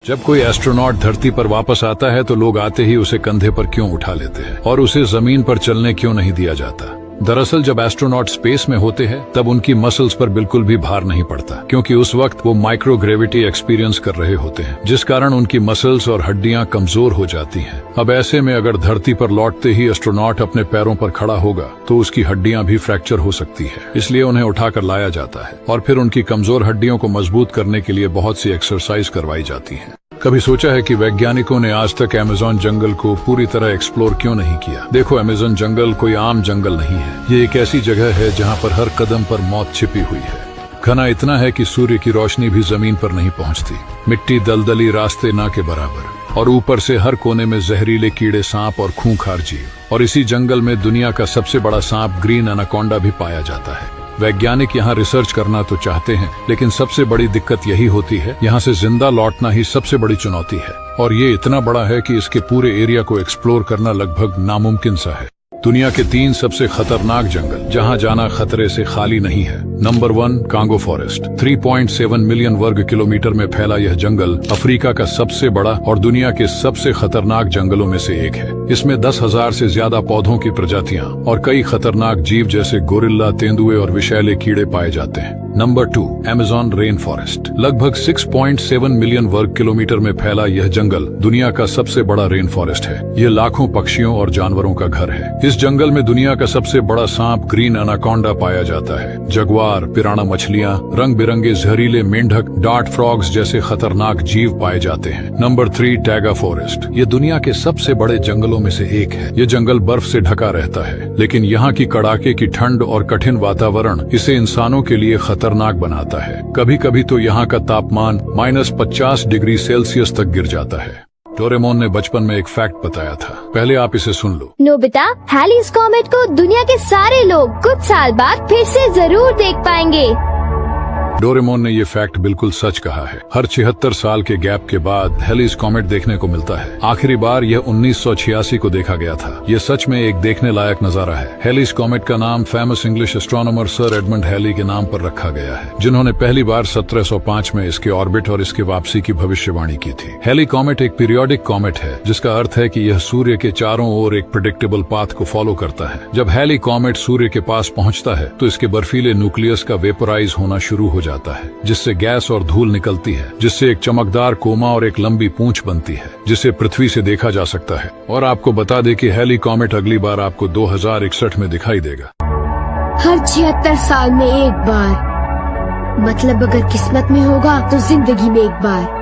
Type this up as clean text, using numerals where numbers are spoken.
जब कोई एस्ट्रोनॉट धरती पर वापस आता है तो लोग आते ही उसे कंधे पर क्यों उठा लेते हैं और उसे जमीन पर चलने क्यों नहीं दिया जाता। दरअसल जब एस्ट्रोनॉट स्पेस में होते हैं तब उनकी मसल्स पर बिल्कुल भी भार नहीं पड़ता, क्योंकि उस वक्त वो माइक्रोग्रेविटी एक्सपीरियंस कर रहे होते हैं, जिस कारण उनकी मसल्स और हड्डियां कमजोर हो जाती हैं। अब ऐसे में अगर धरती पर लौटते ही एस्ट्रोनॉट अपने पैरों पर खड़ा होगा तो उसकी हड्डियां भी फ्रैक्चर हो सकती है, इसलिए उन्हें उठाकर लाया जाता है और फिर उनकी कमजोर हड्डियों को मजबूत करने के लिए बहुत सी एक्सरसाइज करवाई जाती है। कभी सोचा है कि वैज्ञानिकों ने आज तक अमेज़न जंगल को पूरी तरह एक्सप्लोर क्यों नहीं किया? देखो, अमेज़न जंगल कोई आम जंगल नहीं है। ये एक ऐसी जगह है जहाँ पर हर कदम पर मौत छिपी हुई है। घना इतना है कि सूर्य की रोशनी भी जमीन पर नहीं पहुँचती। मिट्टी दलदली, रास्ते ना के बराबर, और ऊपर से हर कोने में जहरीले कीड़े, सांप और खूंखार जीव। और इसी जंगल में दुनिया का सबसे बड़ा सांप ग्रीन एनाकोंडा भी पाया जाता है। वैज्ञानिक यहाँ रिसर्च करना तो चाहते हैं, लेकिन सबसे बड़ी दिक्कत यही होती है, यहाँ से जिंदा लौटना ही सबसे बड़ी चुनौती है। और ये इतना बड़ा है कि इसके पूरे एरिया को एक्सप्लोर करना लगभग नामुमकिन सा है। दुनिया के 3 सबसे खतरनाक जंगल जहां जाना खतरे से खाली नहीं है। Number 1, Congo forest. 3.7 मिलियन वर्ग किलोमीटर में फैला यह जंगल अफ्रीका का सबसे बड़ा और दुनिया के सबसे खतरनाक जंगलों में से एक है। इसमें 10,000 से ज्यादा पौधों की प्रजातियां और कई खतरनाक जीव जैसे गोरिल्ला, तेंदुए और विषैले कीड़े पाए जाते हैं। Number 2, Amazon rain forest. लगभग 6.7 मिलियन वर्ग किलोमीटर में फैला यह जंगल दुनिया का सबसे बड़ा रेन फॉरेस्ट है। ये लाखों पक्षियों और जानवरों का घर है। इस जंगल में दुनिया का सबसे बड़ा सांप ग्रीन एनाकोंडा पाया जाता है। जगुआर, पिराना मछलियां, रंग बिरंगे जहरीले मेंढक, डार्ट फ्रॉग्स जैसे खतरनाक जीव पाए जाते हैं। Number 3, taiga forest. ये दुनिया के सबसे बड़े जंगलों में से एक है। ये जंगल बर्फ से ढका रहता है, लेकिन यहाँ की कड़ाके की ठंड और कठिन वातावरण इसे इंसानों के लिए खतरनाक बनाता है। कभी कभी तो यहाँ का तापमान -50 डिग्री सेल्सियस तक गिर जाता है। डोरेमोन ने बचपन में एक फैक्ट बताया था, पहले आप इसे सुन लो। नोबिता, हैलीज कॉमेट को दुनिया के सारे लोग कुछ साल बाद फिर से जरूर देख पाएंगे। डोरेमोन ने ये फैक्ट बिल्कुल सच कहा है। हर 76 साल के गैप के बाद हैलीज कॉमेट देखने को मिलता है। आखिरी बार यह 1986 को देखा गया था। ये सच में एक देखने लायक नजारा है। हैलीज कॉमेट का नाम famous English astronomer sir Edmond Halley के नाम पर रखा गया है, जिन्होंने पहली बार 1705 में इसके ऑर्बिट और इसके वापसी की भविष्यवाणी की थी। हैली कॉमेट एक पीरियोडिक कॉमेट है, जिसका अर्थ है कि यह सूर्य के चारों ओर एक प्रेडिक्टेबल पाथ को फॉलो करता है। जब हैली कॉमेट सूर्य के पास पहुंचता है तो इसके बर्फीले न्यूक्लियस का वेपोराइज होना शुरू हो जाता है, जिससे गैस और धूल निकलती है, जिससे एक चमकदार कोमा और एक लंबी पूंछ बनती है, जिसे पृथ्वी से देखा जा सकता है। और आपको बता दें कि हैली कॉमेट अगली बार आपको 2061 में दिखाई देगा। हर 76 साल में एक बार, मतलब अगर किस्मत में होगा तो जिंदगी में एक बार।